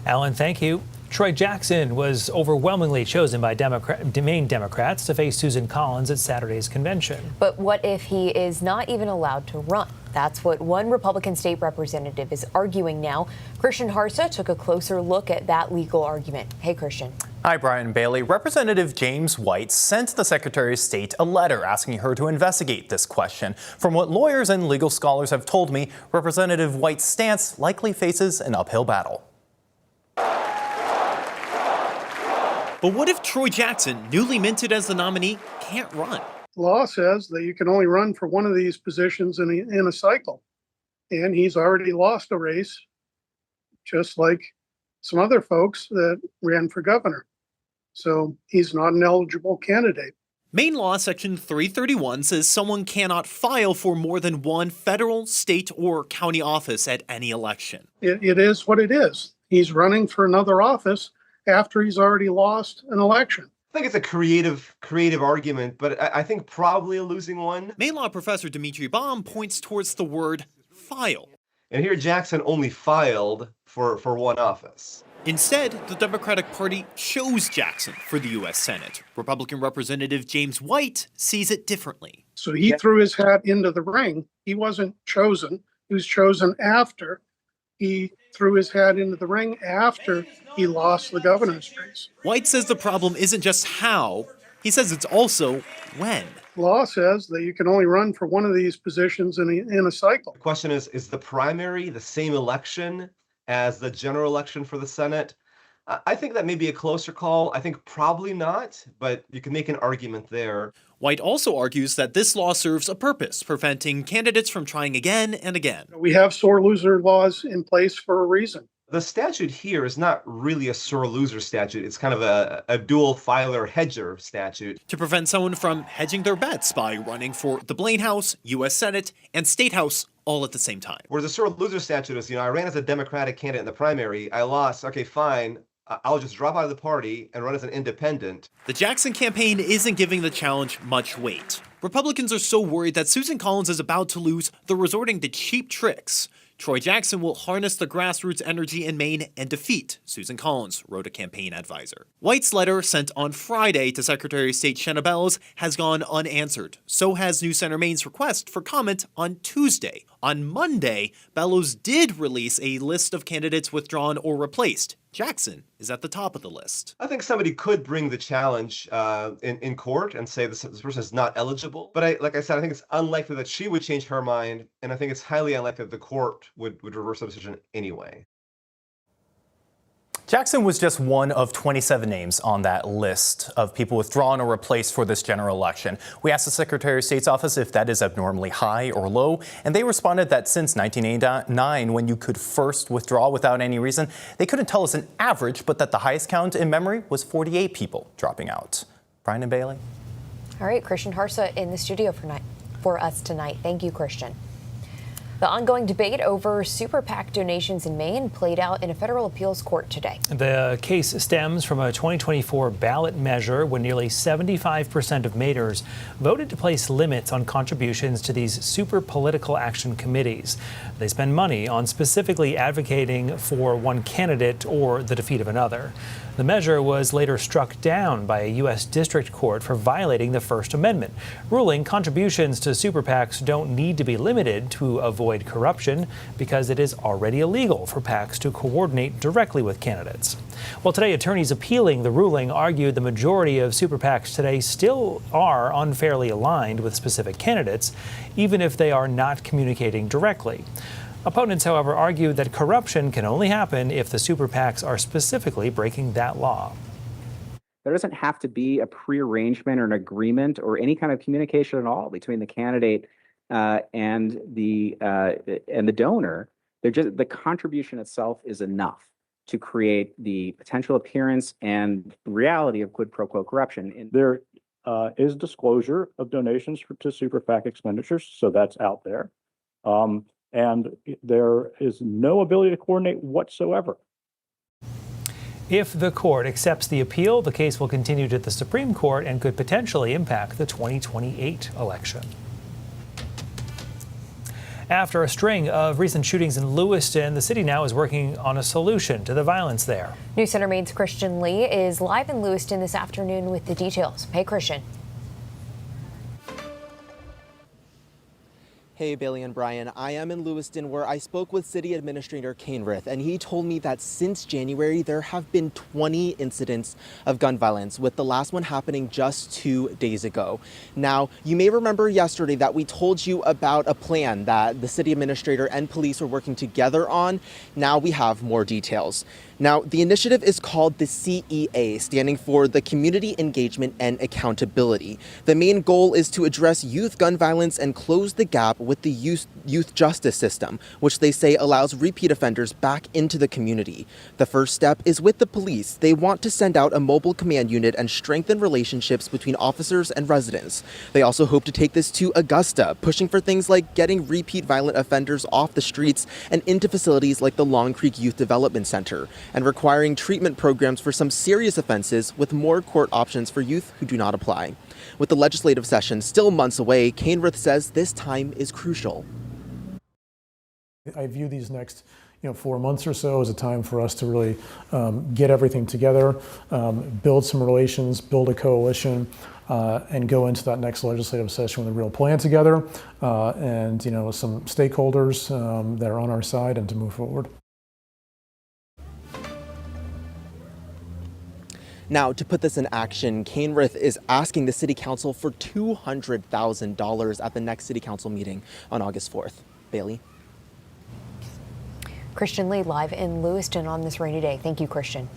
Alan, thank you. Troy Jackson was overwhelmingly chosen by Maine Democrats to face Susan Collins at Saturday's convention. But what if he is not even allowed to run? That's what one Republican state representative is arguing now. Christian Harsa took a closer look at that legal argument. Hey, Christian. Hi, Brian Bailey. Representative James White sent the Secretary of State a letter asking her to investigate this question. From what lawyers and legal scholars have told me, Representative White's stance likely faces an uphill battle. But what if Troy Jackson, newly minted as the nominee, can't run? The law says that you can only run for one of these positions in a cycle. And he's already lost a race, just like some other folks that ran for governor. So he's not an eligible candidate. Maine law section 331 says someone cannot file for more than one federal, state, or county office at any election. It is what it is. He's running for another office after he's already lost an election. I think it's a creative argument, but I think probably a losing one. Maine law professor Dimitri Baum points towards the word file. And here Jackson only filed for one office. Instead, the Democratic Party chose Jackson for the U.S. Senate. Republican Representative James White sees it differently. So he threw his hat into the ring. He wasn't chosen. He was chosen after he threw his hat into the ring after he lost the governor's race. White says the problem isn't just how, he says it's also when. Law says that you can only run for one of these positions in a cycle. The question is the primary the same election as the general election for the Senate? I think that may be a closer call. I think probably not, but you can make an argument there. White also argues that this law serves a purpose, preventing candidates from trying again and again. We have sore loser laws in place for a reason. The statute here is not really a sore loser statute. It's kind of a dual filer hedger statute. To prevent someone from hedging their bets by running for the Blaine House, U.S. Senate, and State House all at the same time. Whereas the sore loser statute is, I ran as a Democratic candidate in the primary, I lost, okay, fine. I'll just drop out of the party and run as an independent. The Jackson campaign isn't giving the challenge much weight. Republicans are so worried that Susan Collins is about to lose, they're resorting to cheap tricks. Troy Jackson will harness the grassroots energy in Maine and defeat Susan Collins, wrote a campaign advisor. White's letter, sent on Friday to Secretary of State Shanna Bellows, has gone unanswered. So has New CENTER Maine's request for comment on Tuesday. On Monday, Bellows did release a list of candidates withdrawn or replaced. Jackson is at the top of the list. I think somebody could bring the challenge in court and say this person is not eligible. But like I said, I think it's unlikely that she would change her mind. And I think it's highly unlikely that the court would reverse the decision anyway. Jackson was just one of 27 names on that list of people withdrawn or replaced for this general election. We asked the Secretary of State's office if that is abnormally high or low, and they responded that since 1989, when you could first withdraw without any reason, they couldn't tell us an average, but that the highest count in memory was 48 people dropping out. Brian and Bailey. All right, Christian Harsa in the studio for us tonight. Thank you, Christian. The ongoing debate over super PAC donations in Maine played out in a federal appeals court today. The case stems from a 2024 ballot measure when nearly 75% of Mainers voted to place limits on contributions to these super political action committees. They spend money on specifically advocating for one candidate or the defeat of another. The measure was later struck down by a U.S. district court for violating the First Amendment, ruling contributions to super PACs don't need to be limited to avoid corruption because it is already illegal for PACs to coordinate directly with candidates. Well, today, attorneys appealing the ruling argued the majority of super PACs today still are unfairly aligned with specific candidates, even if they are not communicating directly. Opponents, however, argue that corruption can only happen if the super PACs are specifically breaking that law. There doesn't have to be a prearrangement or an agreement or any kind of communication at all between the candidate and the donor. They're just, the contribution itself is enough to create the potential appearance and reality of quid pro quo corruption. And there is disclosure of donations to super PAC expenditures, so that's out there. And there is no ability to coordinate whatsoever. If the court accepts the appeal, the case will continue to the Supreme Court and could potentially impact the 2028 election. After a string of recent shootings in Lewiston, the city now is working on a solution to the violence there. News Center Maine's Christian Lee is live in Lewiston this afternoon with the details. Hey, Christian. Hey, Bailey and Brian. I am in Lewiston, where I spoke with City Administrator Cainrith, and he told me that since January, there have been 20 incidents of gun violence, with the last one happening just 2 days ago. Now, you may remember yesterday that we told you about a plan that the City Administrator and police were working together on. Now we have more details. Now, the initiative is called the CEA, standing for the Community Engagement and Accountability. The main goal is to address youth gun violence and close the gap with the youth justice system, which they say allows repeat offenders back into the community. The first step is with the police. They want to send out a mobile command unit and strengthen relationships between officers and residents. They also hope to take this to Augusta, pushing for things like getting repeat violent offenders off the streets and into facilities like the Long Creek Youth Development Center, and requiring treatment programs for some serious offenses with more court options for youth who do not apply. With the legislative session still months away, Cainrith says this time is crucial. I view these next 4 months or so as a time for us to really get everything together, build some relations, build a coalition, and go into that next legislative session with a real plan together, and some stakeholders that are on our side, and to move forward. Now, to put this in action, Cainrith is asking the City Council for $200,000 at the next City Council meeting on August 4th. Bailey? Christian Lee live in Lewiston on this rainy day. Thank you, Christian.